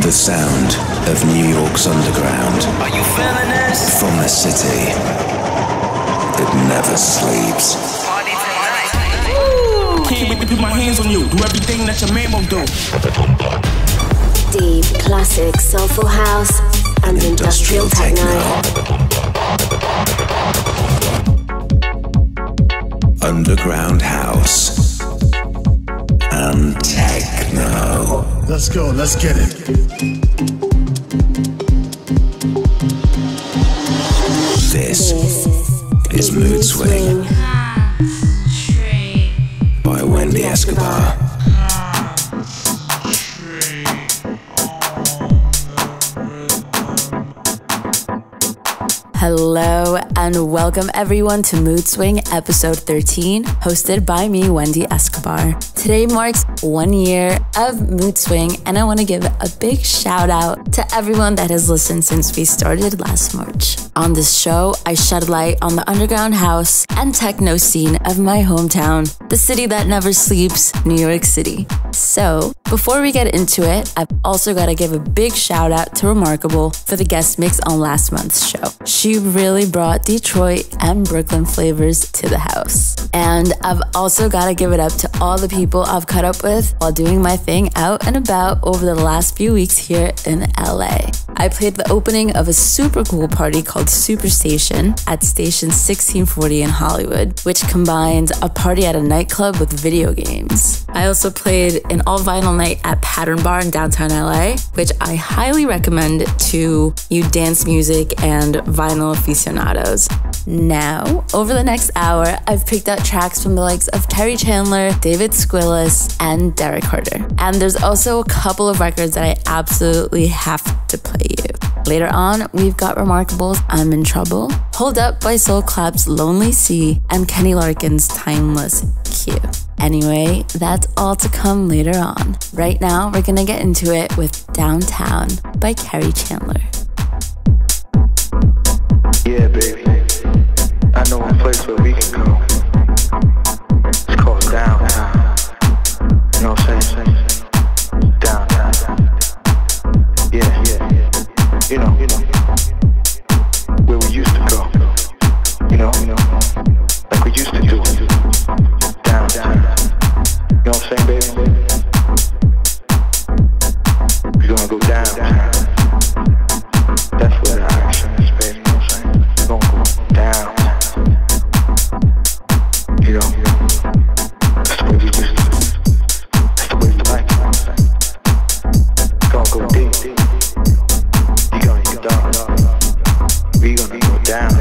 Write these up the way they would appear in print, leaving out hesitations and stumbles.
The sound of New York's underground. Are you feeling this? From the city that never sleeps. Party tonight. Can't wait to put my hands on you. Do everything that your man won't do. Deep, classic, soulful house and industrial techno. Underground house and techno. Let's go, let's get it. This is Mood Swing by Wendy Escobar. Hello and welcome everyone to Mood Swing episode 13, hosted by me, Wendy Escobar. Today marks 1 year of Mood Swing, and I want to give a big shout out to everyone that has listened since we started last March. On this show, I shed light on the underground house and techno scene of my hometown, the city that never sleeps, New York City. So, before we get into it, I've also got to give a big shout out to Remarkable for the guest mix on last month's show. She really brought Detroit and Brooklyn flavors to the house. And I've also got to give it up to all the people I've caught up with while doing my thing out and about over the last few weeks here in LA. I played the opening of a super cool party called Superstation at Station 1640 in Hollywood, which combines a party at a nightclub with video games. I also played an all-vinyl night at Pattern Bar in downtown LA, which I highly recommend to you dance music and vinyl aficionados. Now, over the next hour, I've picked out tracks from the likes of Terry Chandler, David Squillis, and Derek Carter. And there's also a couple of records that I absolutely have to play you. Later on, we've got Remarkable's I'm in Trouble, Hold Up by Soul Clap's Lonely Sea, and Kenny Larkin's Timeless Q. Anyway, that's all to come later on. Right now, we're gonna get into it with Downtown by Terry Chandler. Yeah, baby, I know a place where we can go. It's called Downtown. You know what I'm saying? Downtown. Yeah. You know, where we used to go. You know, like we used to do it. Downtown. You know what I'm saying, baby? We're gonna go downtown. That's where the action is, baby. You know what I'm saying? We're gonna go downtown. You know, that's the way we used to. That's the way we like it. You know what I'm saying? We're gonna go deep. You're gonna go dark. We're gonna go down.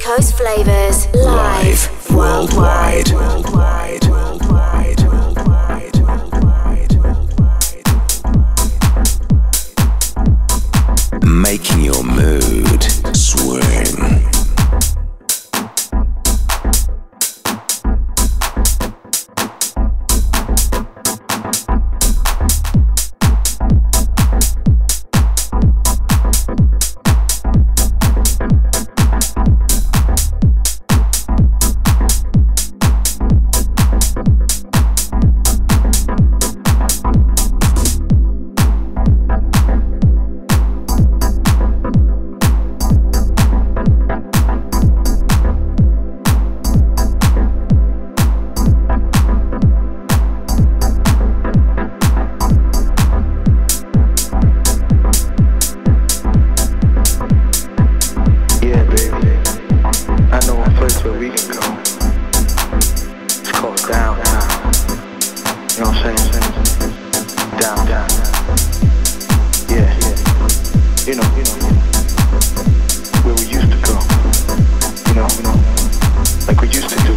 Coast Flavors live worldwide. Making your mood swing. You know, where we used to go. You know, like we used to do.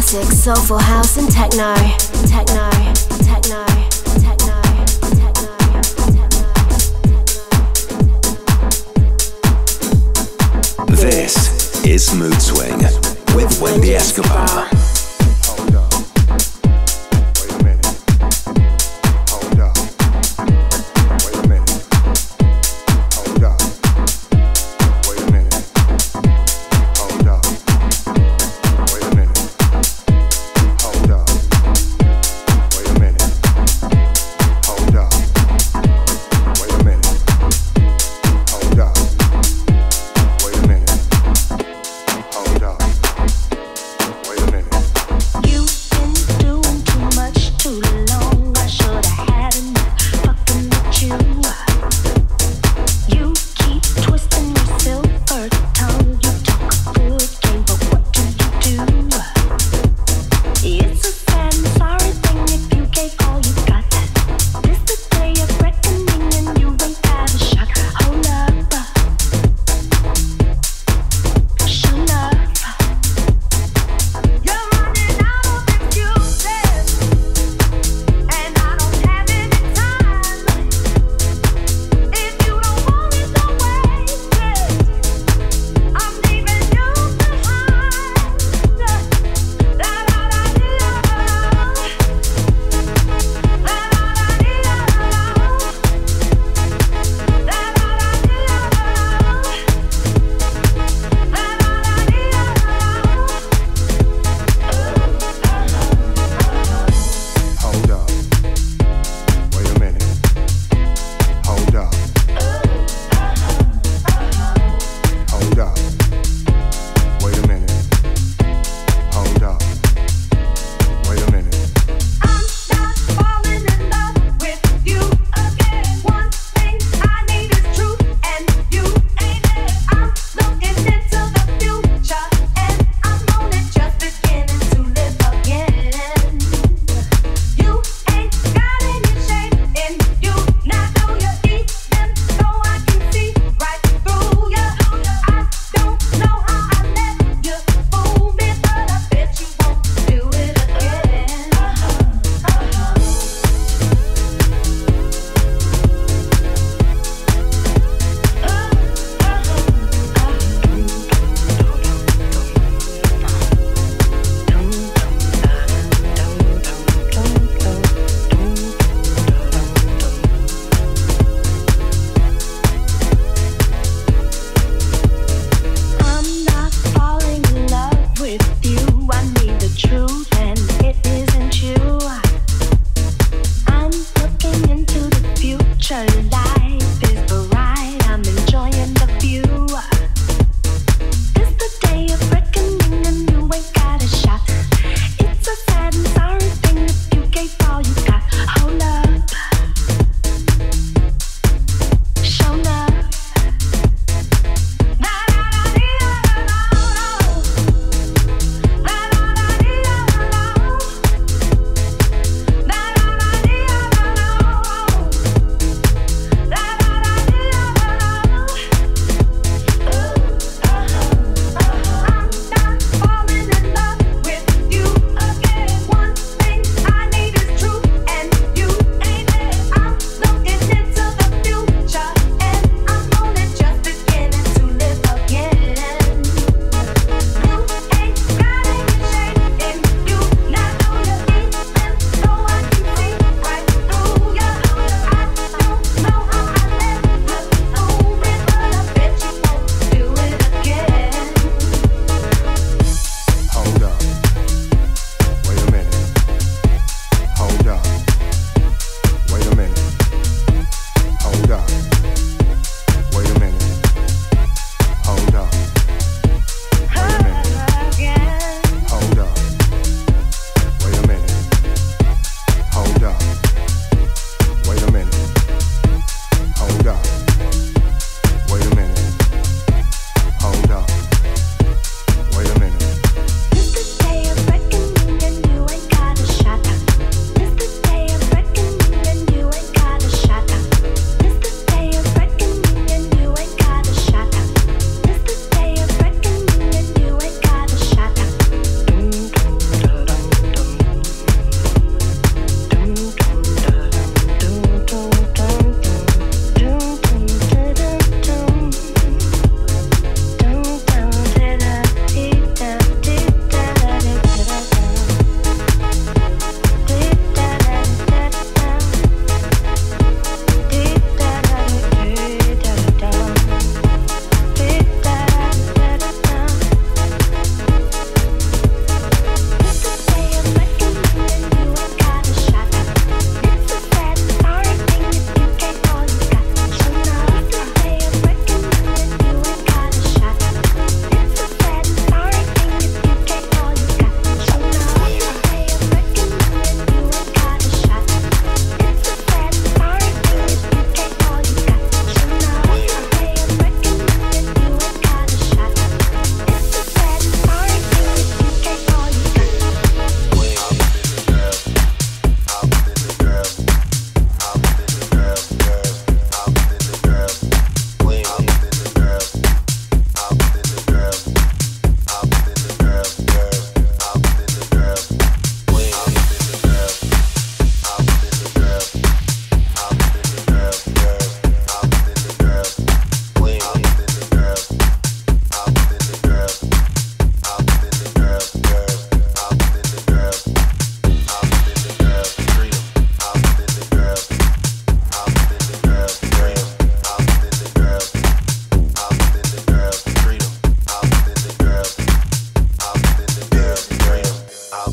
classic soulful house and techno. Techno, techno, techno, techno, techno. This is Mood Swing with Wendy Escobar. Hold up. Wait a minute. Hold up. Wait a minute. Hold up. Wait a minute. Hold up. Wait a minute. Hold up. Wait a minute. Hold up. Wait a minute. Hold up. Wait a minute. Hold up. Wait a minute. You've been doing too much too long. I should have had enough fucking with you. You keep twisting your silver tongue. You talk a good game, but what do? It's a sad and sorry thing if you gave all you got. This the day of reckoning and you ain't had a shot. Hold up. Show love. You're running out of excuses, and I don't have any time. If you don't want it, don't waste it. I'm leaving you behind. La la la la la. La la la Hold up. Wait a minute. Hold up. Hold up. Wait a minute. Hold up. Wait a minute. I'm not falling in love with you again. One thing I need is truth, and you ain't it. I'm looking into the future, and I'm only just beginning to live again. You ain't got any shame in you. Now do you even know I can see right through you? I don't know how I let you fool me, but I bet you won't do it again. I'm not falling in love with you. I need the truth, and it isn't you. I'm looking into the future. Life is bright. I'm enjoying the view. It's the day of reckoning, and you ain't got a shot. It's a sad and sorry thing if you gave all you got. Hold up. Show love. La la la dee la la la. La la la dee la la la. La la la dee la la la.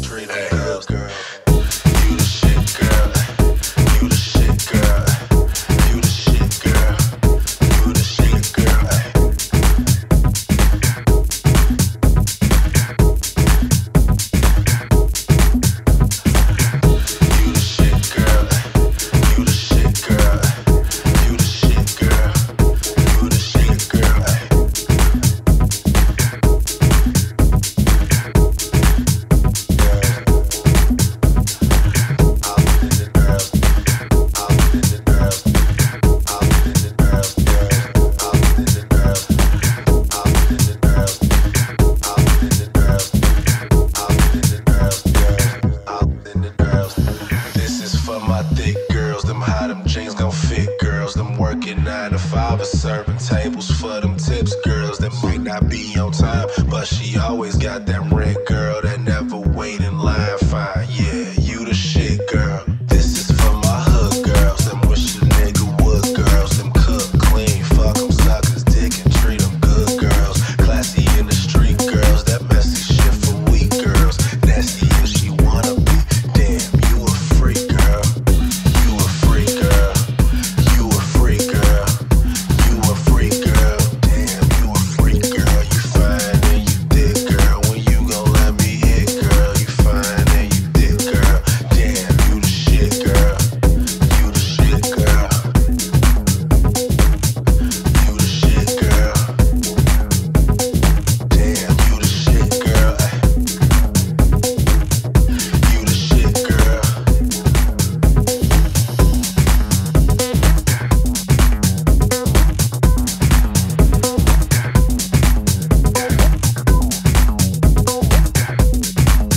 treat them girls, girl. You the shit, girl. You the shit, girl. You the shit, girl. You the shit, girl. You the shit, girl. You the shit, girl. You the shit, girl. You the shit, girl. This is for my thick girls, them how them jeans gon' fit girls, them working 9 to 5 and serving tables for them tips girls that might not be on time, but she always got that rent girl that never wait in line fine. Yeah, you the shit, girl. This is for my hood girls, them wish a nigga would girls, them cook clean, fuck them suckers, dick and treat them good girls, classy in the street girls, that messy shit for weak girls, nasty if she wanna be. Damn, you a freak girl. You a freak girl. You a freak girl. You a freak girl. Damn, you a freak girl. You fine and you thick girl. When you gon' let me hit, girl. You fine and you thick girl. Damn, you the shit, girl. You the shit, girl. You the shit, girl. Damn, you the shit, girl. You the shit, girl. Damn, you the shit, girl. You the shit, girl. Damn, you the shit, girl. You the shit,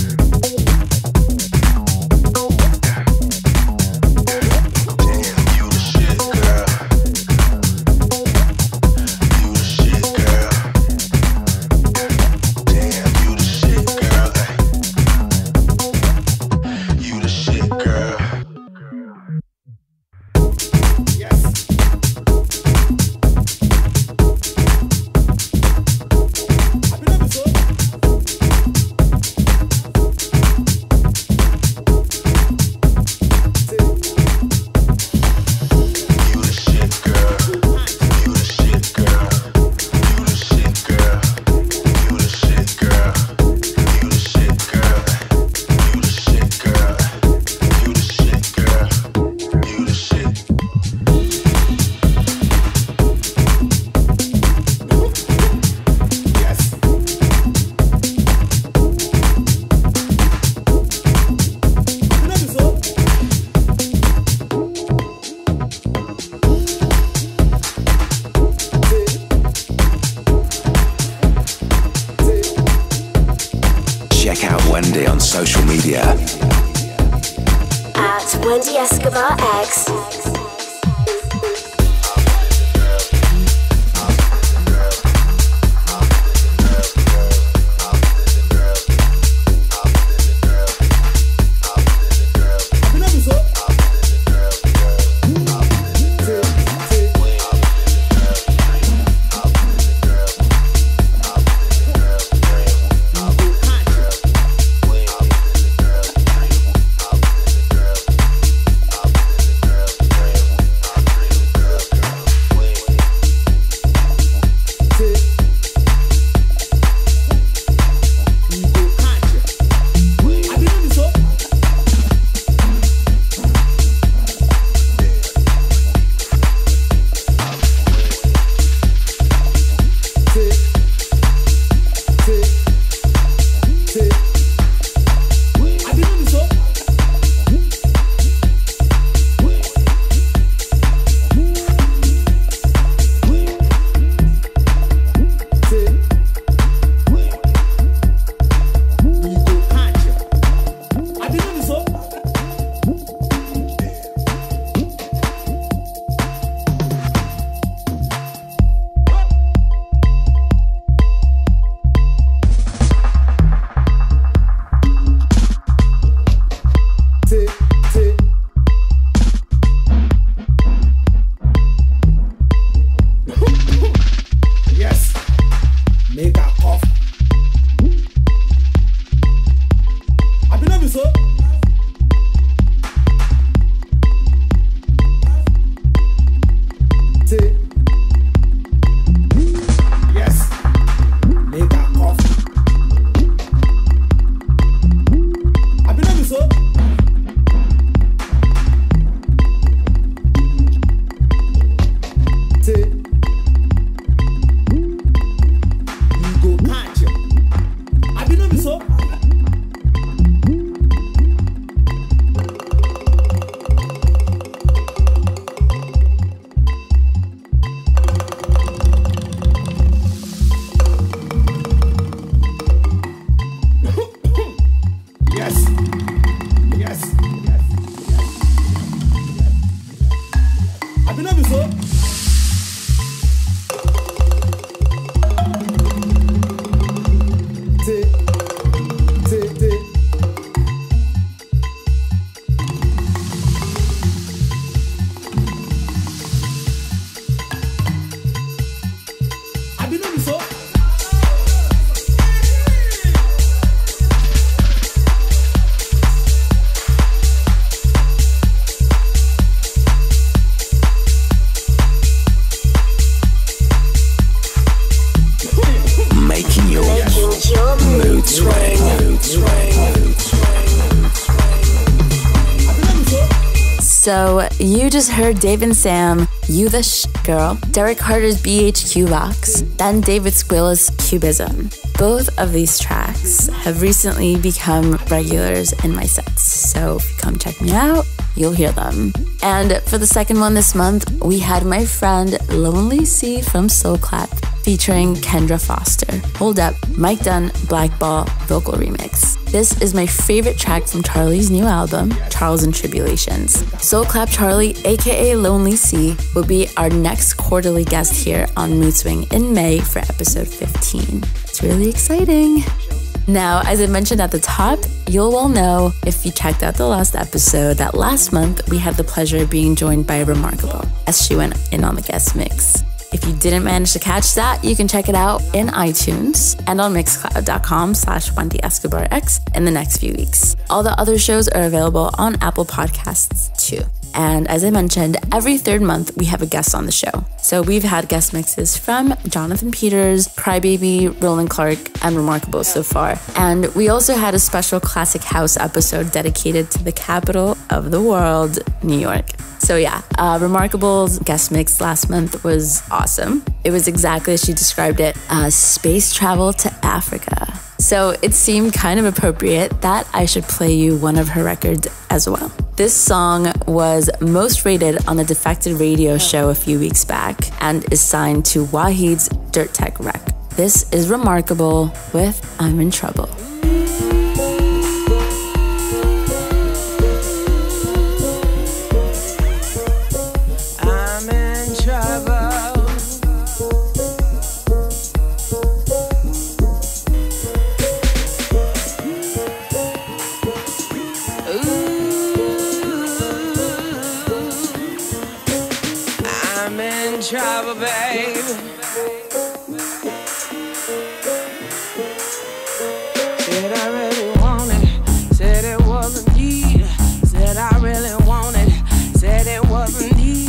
girl. You the shit, girl. You the shit, girl. You the shit, girl. You the shit, girl. You the shit, girl. You the shit, girl. You the shit, girl. You the shit. Check out Wendy on social media. At Wendy Escobar X. So you just heard Dave and Sam, You the Girl, Derek Carter's BHQ Box, then David Squilla's Cubism. Both of these tracks have recently become regulars in my sets, so if you come check me out, you'll hear them. And for the second one this month, we had my friend Lonely C from Soul Clap featuring Kendra Foster. Hold Up, Mike Dunn, Blackball vocal remix. This is my favorite track from Charlie's new album, Charles and Tribulations. Soul Clap Charlie, aka Lonely C, will be our next quarterly guest here on Mood Swing in May for episode 15. It's really exciting. Now, as I mentioned at the top, you'll all know if you checked out the last episode that last month we had the pleasure of being joined by Remarkable as she went in on the guest mix. If you didn't manage to catch that, you can check it out in iTunes and on mixcloud.com/WendyEscobarX in the next few weeks. All the other shows are available on Apple Podcasts too. And as I mentioned, every third month we have a guest on the show. So we've had guest mixes from Jonathan Peters, Crybaby, Roland Clark, and Remarkable so far. And we also had a special Classic House episode dedicated to the capital of the world, New York. So yeah, Remarkable's guest mix last month was awesome. It was exactly as she described it, space travel to Africa. So it seemed kind of appropriate that I should play you one of her records as well. This song was most rated on the Defected Radio show a few weeks back and is signed to Wahid's Dirt Tech Rec. This is Remarkable with I'm in Trouble. Trouble, babe. Said I really want it, said it wasn't need. Said I really want it, said it wasn't need.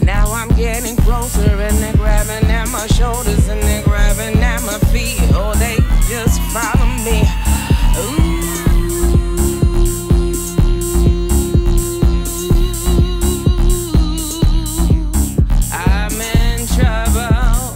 Now I'm getting closer and they're grabbing at my shoulders and they're grabbing at my feet. Oh, they just follow me. Ooh. Trouble.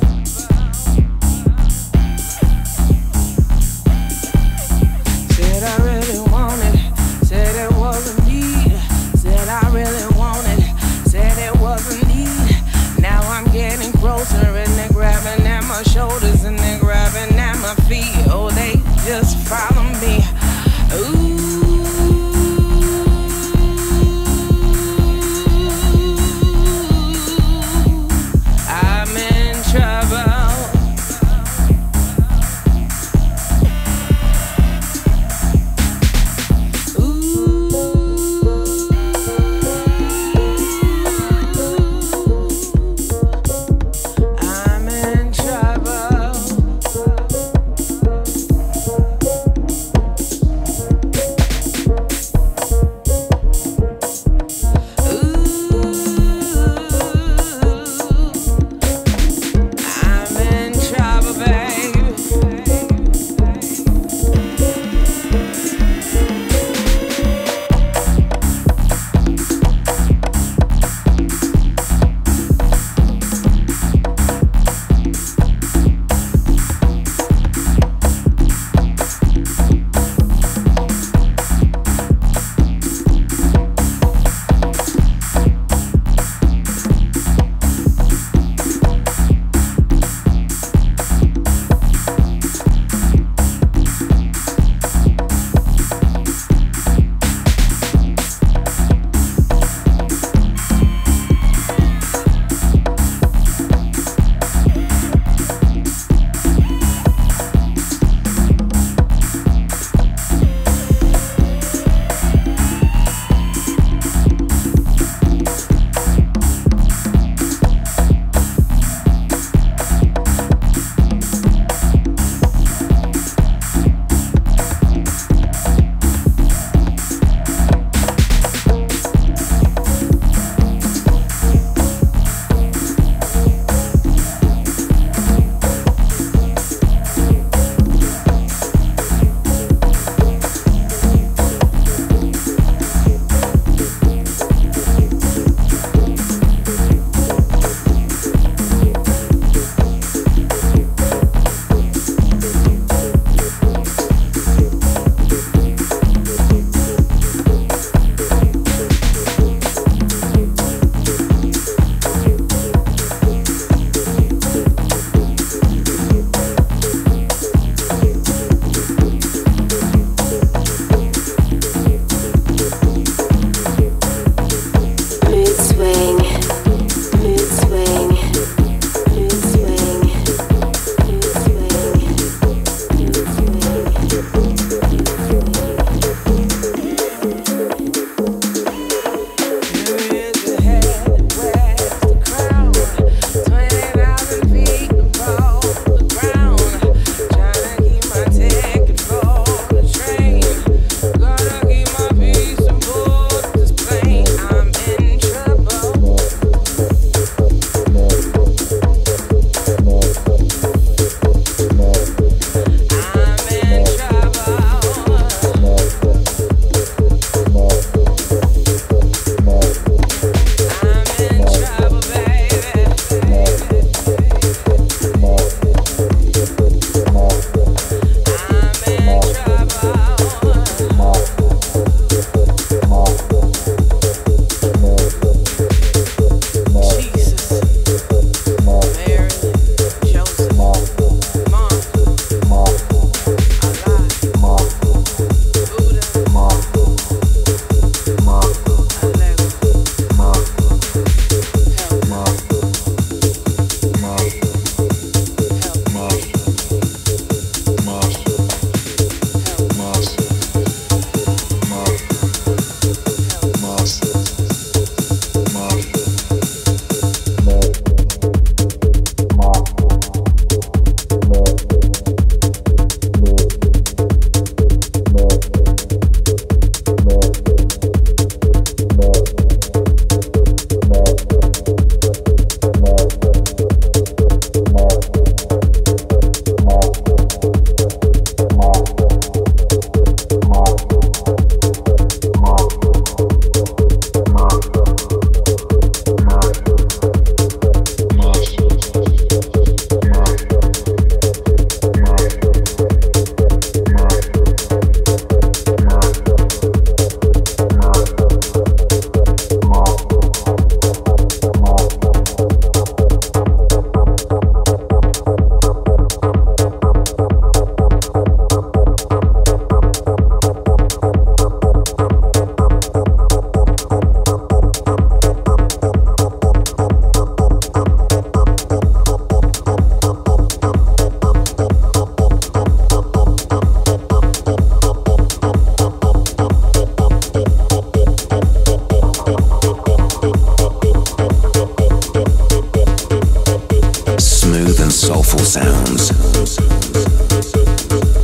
sounds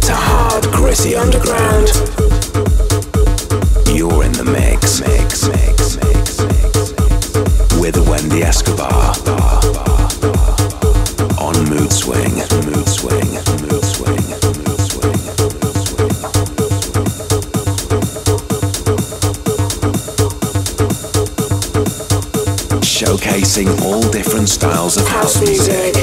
to hard, gritty underground. You're in the mix with Wendy Escobar on Mood Swing. Showcasing all different styles of house music.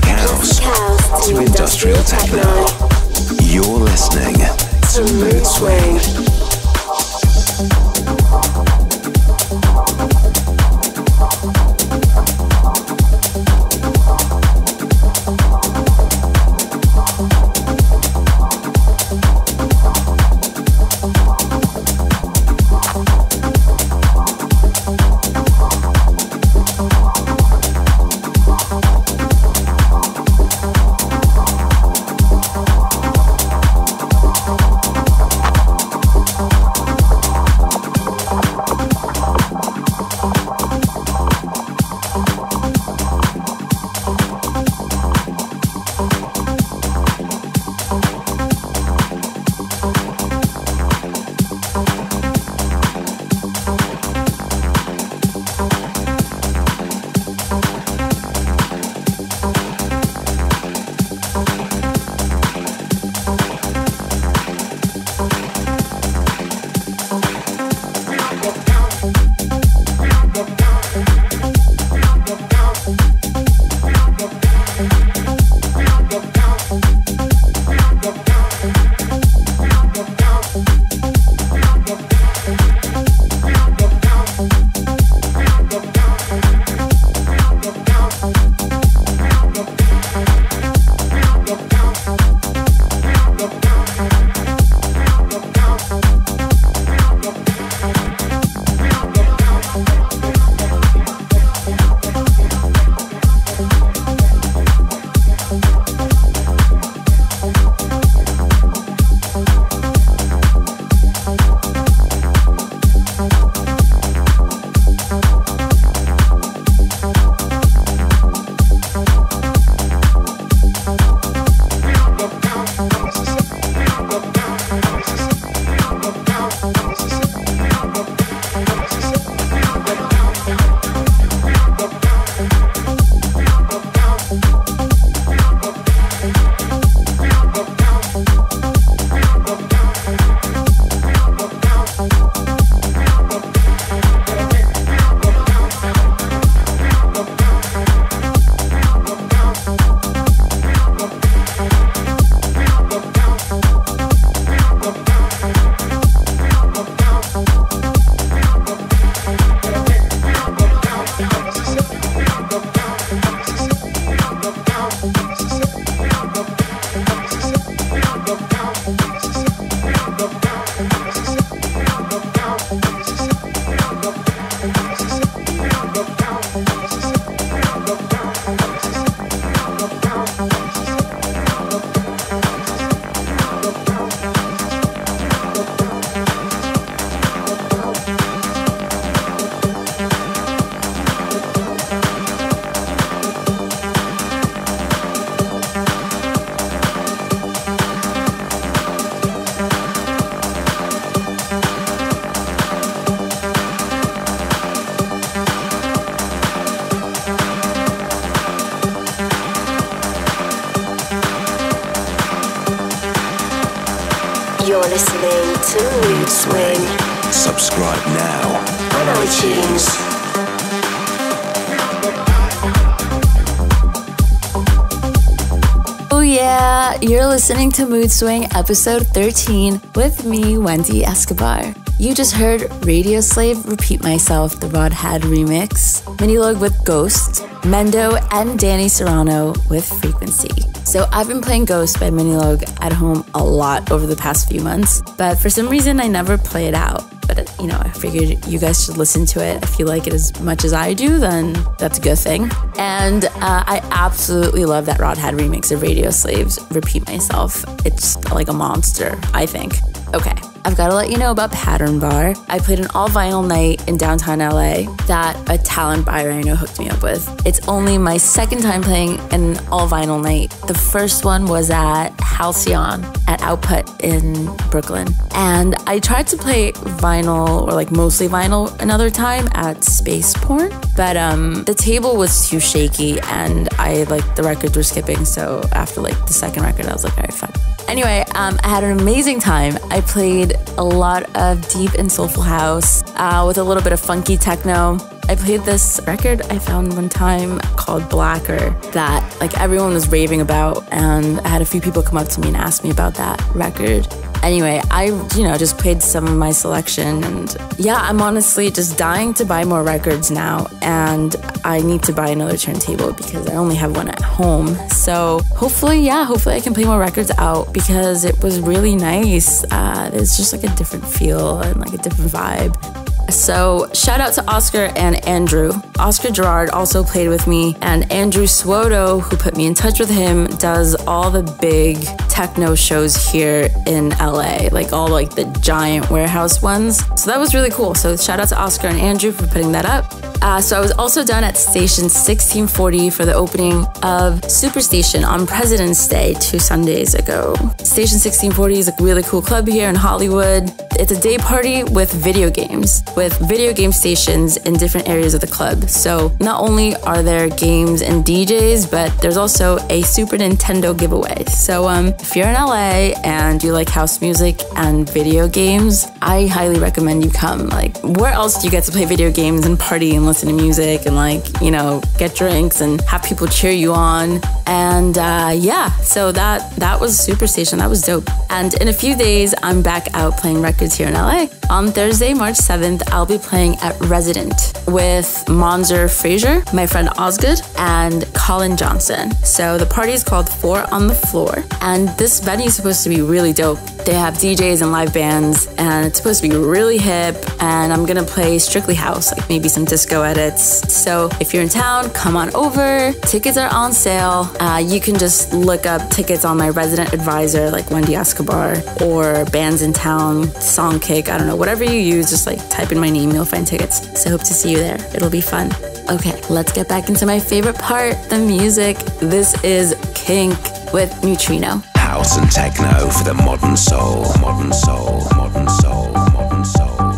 classic house to industrial techno. You're listening to Mood Swing. You're listening to Mood Swing. Subscribe now On iTunes. Oh yeah, you're listening to Mood Swing episode 13 with me, Wendy Escobar. You just heard Radio Slave, Repeat Myself, the Rodhead remix, Minilog with Ghost, Mendo and Danny Serrano with Frequency. So I've been playing Ghost by Minilog at home a lot over the past few months, but for some reason I never play it out. But, I figured you guys should listen to it. If you like it as much as I do, then that's a good thing. And I absolutely love that Rodhead remix of Radio Slave's Repeat Myself. It's like a monster, I think. Okay, I've got to let you know about Pattern Bar. I played an all-vinyl night in downtown LA that a talent buyer I know hooked me up with. It's only my second time playing an all-vinyl night. The first one was at Halcyon at Output in Brooklyn. And I tried to play vinyl, or like mostly vinyl, another time at Space Porn. But the table was too shaky and the records were skipping. So after the second record, I was like, all right, fine. Anyway, I had an amazing time. I played a lot of deep and soulful house with a little bit of funky techno. I played this record I found one time called Blacker that like everyone was raving about, and I had a few people come up to me and ask me about that record. Anyway, I, just played some of my selection, and yeah, I'm honestly just dying to buy more records now, and I need to buy another turntable because I only have one at home. So hopefully I can play more records out because it was really nice. It's just like a different feel and like a different vibe. So shout out to Oscar and Andrew. Oscar Gerard also played with me, and Andrew Swoto, who put me in touch with him, does all the big techno shows here in LA, like all like the giant warehouse ones. So that was really cool. So shout out to Oscar and Andrew for putting that up. So I was also down at Station 1640 for the opening of Superstation on President's Day 2 Sundays ago. Station 1640 is a really cool club here in Hollywood. It's a day party with video games stations in different areas of the club. So not only are there games and DJs, but there's also a Super Nintendo giveaway. So if you're in LA and you like house music and video games, I highly recommend you come. Like, where else do you get to play video games and party and listen to music and get drinks and have people cheer you on? And so that was Superstation. That was dope. And in a few days, I'm back out playing records here in LA. On Thursday, March 7th, I'll be playing at Resident with Monzer Frazier, my friend Osgood, and Colin Johnson. So the party is called 4 on the Floor, and this venue is supposed to be really dope. They have DJs and live bands, and it's supposed to be really hip, and I'm gonna play strictly house, like maybe some disco edits. So if you're in town, come on over. Tickets are on sale. You can just look up tickets on my resident advisor, like Wendy Escobar, or Bands in Town, Songkick, I don't know, whatever you use, just like type in my name, you'll find tickets. So hope to see you there. It'll be fun. Okay, let's get back into my favorite part, the music. This is Kink with Neutrino. House and techno for the modern soul. Modern soul. Modern soul. Modern soul.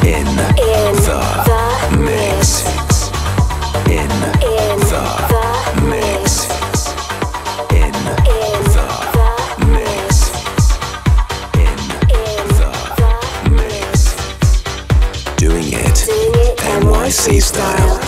In the mix. In the mix. In the mix. In the mix. Doing it NYC style.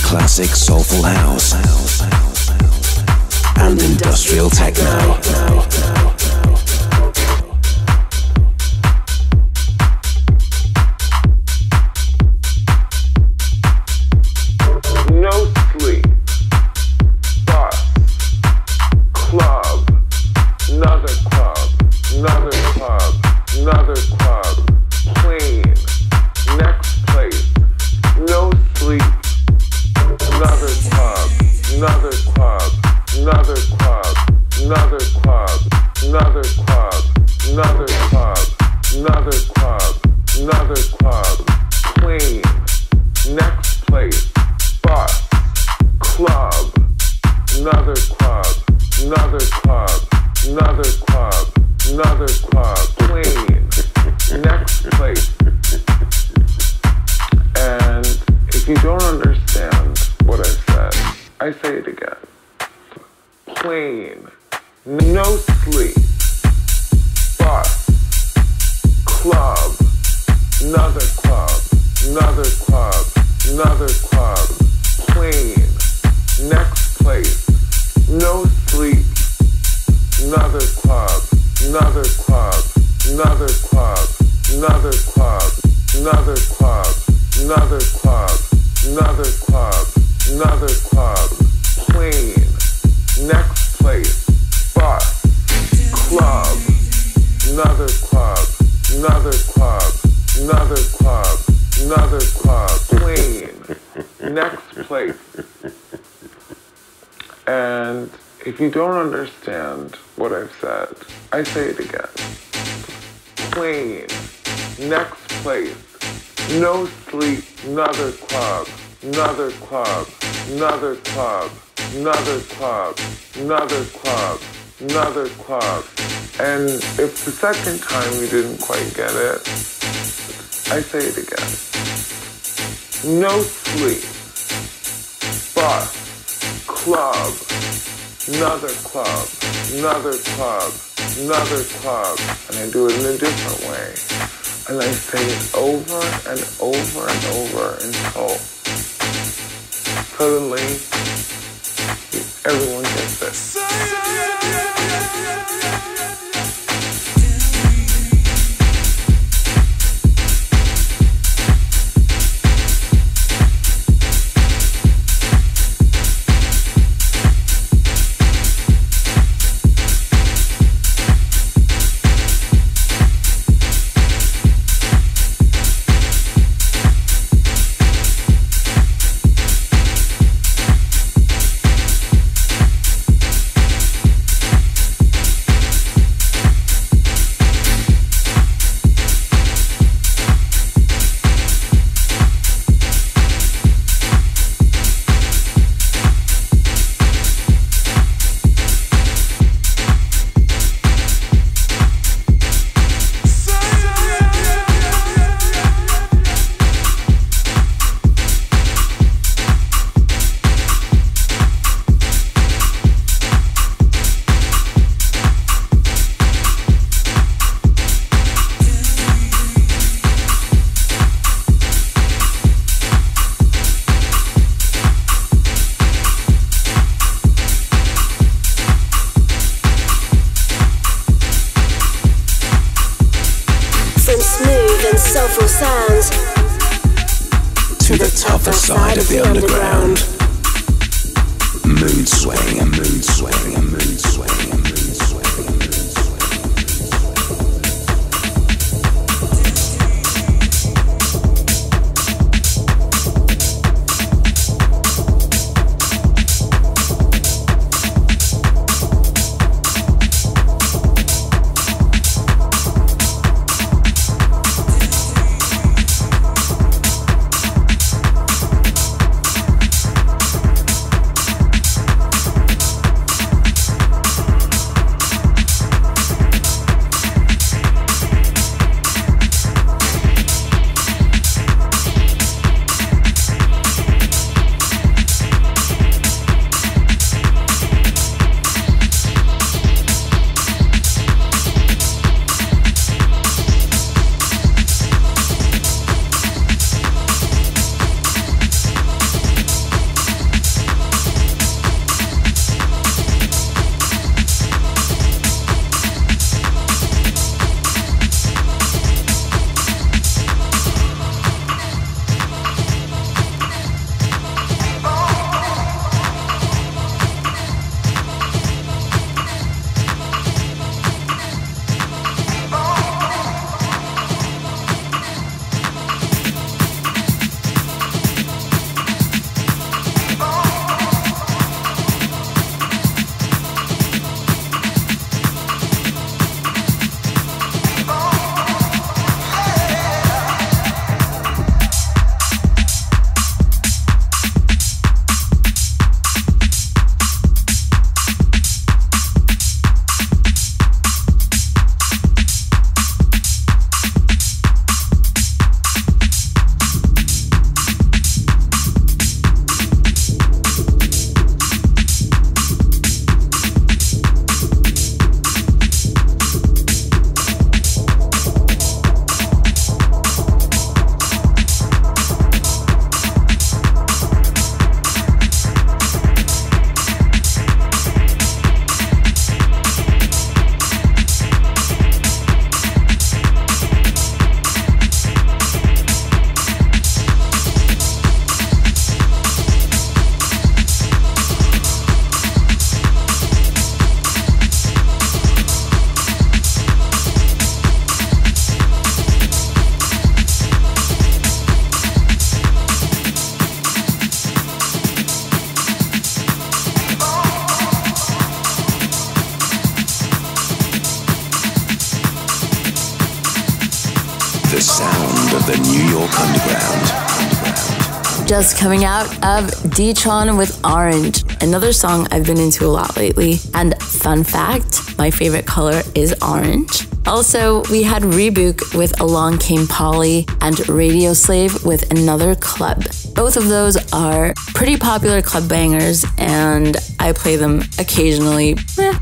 classic soulful house and industrial techno. another club, another club, another club, plane, next place, bus, club, another club, another club, another club, another club, plane, next place. And if you don't understand what I said, I say it again. Plane, no sleep, bus, club, another club, another club, another club, plane, next place, no sleep, another club, another club, another club, another club, another club, another club, another club, another club, plane, next place, bus, club, another club, another club, another club, another club, plane, next place. And if you don't understand what I've said, I say it again. Plane, next place, no sleep, another club, another club, another club, another club, another club, another club. And if the second time you didn't quite get it, I say it again. No sleep, bus, club, another club, another club, another club. And I do it in a different way. And I say it over and over and over until suddenly everyone gets it. Sounds to the tougher side of the underground. Mood swing and mood swing and mood swing and mood swing and mood swing. The sound of the New York Underground. Just coming out of D-Tron with Orange, another song I've been into a lot lately. And fun fact, my favorite color is orange. Also, we had Reboot with Along Came Polly and Radio Slave with Another Club. Both of those are pretty popular club bangers, and I play them occasionally,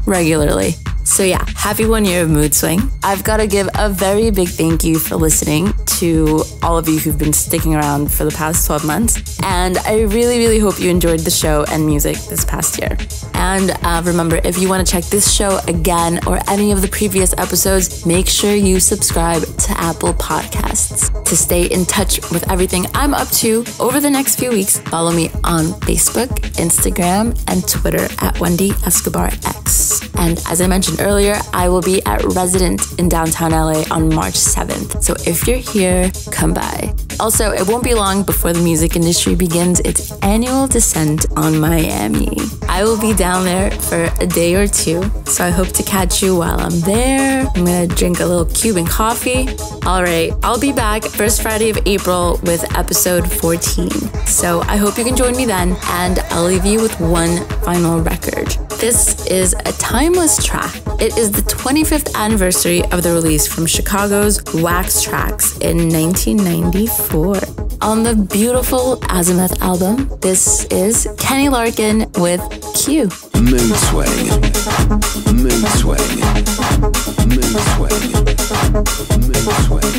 regularly. So yeah, happy 1 year of Mood Swing. I've got to give a very big thank you for listening to all of you who've been sticking around for the past 12 months. And I really, really hope you enjoyed the show and music this past year. And remember, if you want to check this show again or any of the previous episodes, make sure you subscribe to Apple Podcasts. To stay in touch with everything I'm up to over the next few weeks, follow me on Facebook, Instagram, and Twitter at Wendy Escobar X. And as I mentioned earlier, I will be at Resident in downtown LA on March 7th. So if you're here, come by. Also, it won't be long before the music industry begins its annual descent on Miami. I will be down there for a day or two, so I hope to catch you while I'm there. I'm gonna drink a little Cuban coffee. All right, I'll be back first Friday of April with episode 14. So I hope you can join me then, and I'll leave you with one final record. This is a timeless track. It is the 25th anniversary of the release from Chicago's Wax Trax in 1994. On the beautiful Azimuth album, this is Kenny Larkin with Q. Mood Swing. Mood Swing. Mood Swing. Mood Swing.